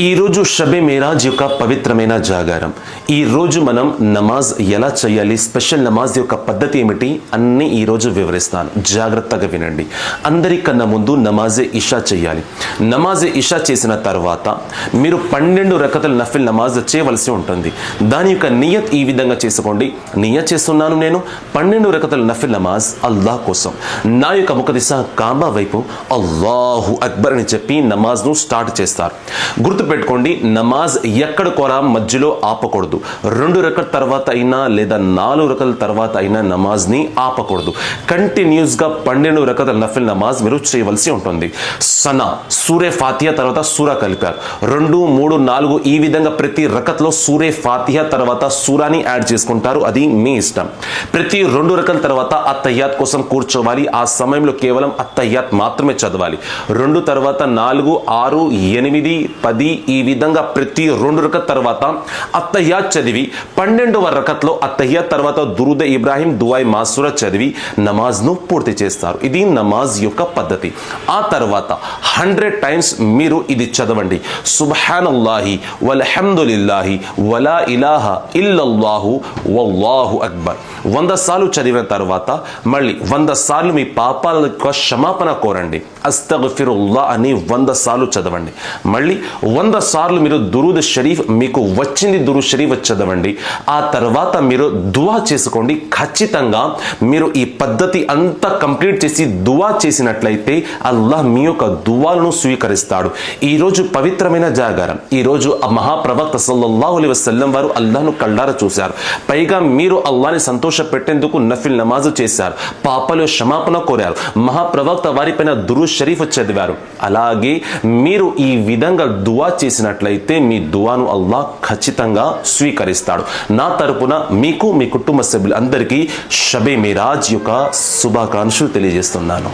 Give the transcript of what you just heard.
ఈ రోజు షబే మేరాజ్ యొక్క పవిత్రమైన జాగారం. ఈ రోజు మనం నమాజ్ ఎలా చేయాలి, స్పెషల్ నమాజ్ యొక్క పద్ధతి ఏమిటి అన్ని ఈ రోజు వివరిస్తాను. జాగ్రత్తగా వినండి. అందరికన్నా ముందు నమాజే ఇషా చేయాలి. నమాజే ఇషా చేసిన తర్వాత మీరు 12 రకతుల నఫిల్ నమాజ్ చేయవలసి ఉంటుంది. దాని యొక్క నియత్ ఈ విధంగా చేసుకోండి. నియత్ చేస్తున్నాను నేను 12 రకతుల నఫిల్ నమాజ్ అల్లాహ్ కోసం. నా యొక్క ముఖ దిశ కాబా వైపు అల్లాహు అక్బర్ అని చెప్పి నమాజ్ను స్టార్ట్ చేస్తారు. గుర్తుపెట్టుకోండి, నమాజ్ ఎక్కడ కూడా మధ్యలో ఆపకూడదు. 2 రకల తర్వాత అయినా లేదా 4 రకల తర్వాత అయినా నమాజ్ని ఆపకూడదు. కంటిన్యూస్గా 12 రకల నఫిల్ నమాజ్ మీరు చేయవలసి ఉంటుంది. సనా సూరే ఫాతిహా తర్వాత సూరా కలిపారు. 2, 3, 4 ఈ విధంగా ప్రతి రకత్లో సూరే ఫాతిహా తర్వాత సూరాని యాడ్ చేసుకుంటారు. అది మీ ఇష్టం. ప్రతి 2 రకల తర్వాత అత్తయ్యాత్ కోసం కూర్చోవాలి. ఆ సమయంలో కేవలం అత్తయ్యాత్ మాత్రమే చదవాలి. 2 తర్వాత 4, 6, 8, 10 ఈ విధంగా ప్రతి 2 రకత్ తర్వాత అత్తయ్యాత్ చదివి 12వ రకత్లో అత్తయ్యాత్ తర్వాత దురూద్ ఇబ్రాహిం దుఆయ్ మాసూరా చదివి నమాజ్ను పూర్తి చేస్తారు. ఇది నమాజ్ యొక్క పద్ధతి. ఆ తర్వాత 100 టైమ్స్ మీరు ఇది చదవండి. సుబ్హానల్లాహి వల్హమ్దులిల్లాహి వలా ఇలాహా ఇల్లల్లాహు వల్లాహు అక్బర్ 100 సార్లు చదివిన తర్వాత మళ్ళీ 100 సార్లు మీ పాపాల యొక్క క్షమాపణ కోరండి. అస్తగ్ఫిరుల్లాహ్ అని 100 సార్లు చదవండి. మళ్ళీ 100 సార్లు మీరు దురూద్ షరీఫ్ మీకు వచ్చింది దురూద్ షరీఫ్ చదవండి. ఆ తర్వాత మీరు దువా చేసుకోండి. ఖచ్చితంగా మీరు ఈ పద్ధతి అంతా కంప్లీట్ చేసి దువా చేసినట్లయితే అల్లాహ్ మీ యొక్క దువాలను స్వీకరిస్తాడు. ఈరోజు పవిత్రమైన జాగారం. ఈరోజు మహాప్రవక్త సల్లల్లాహు అలైహి వసల్లం వారు అల్లాహ్ను కళ్ళారా చూశారు. పైగా మీరు అల్లాహ్ని సంతోష పెట్టేందుకు నఫిల్ నమాజ్ చేశారు. పాపలు క్షమాపణ కోరారు. మహాప్రవక్త వారిపైన దురూద్ షరీఫ్ చదివారు. అలాగే మీరు ఈ విధంగా దువా చేసినట్లయితే మీ దువాను అల్లాహ్ ఖచ్చితంగా స్వీకరిస్తాడు. నా తరపున మీకు, మీ కుటుంబ సభ్యులందరికీ షబే మిరాజ్ యొక్క శుభాకాంక్షలు తెలియజేస్తున్నాను.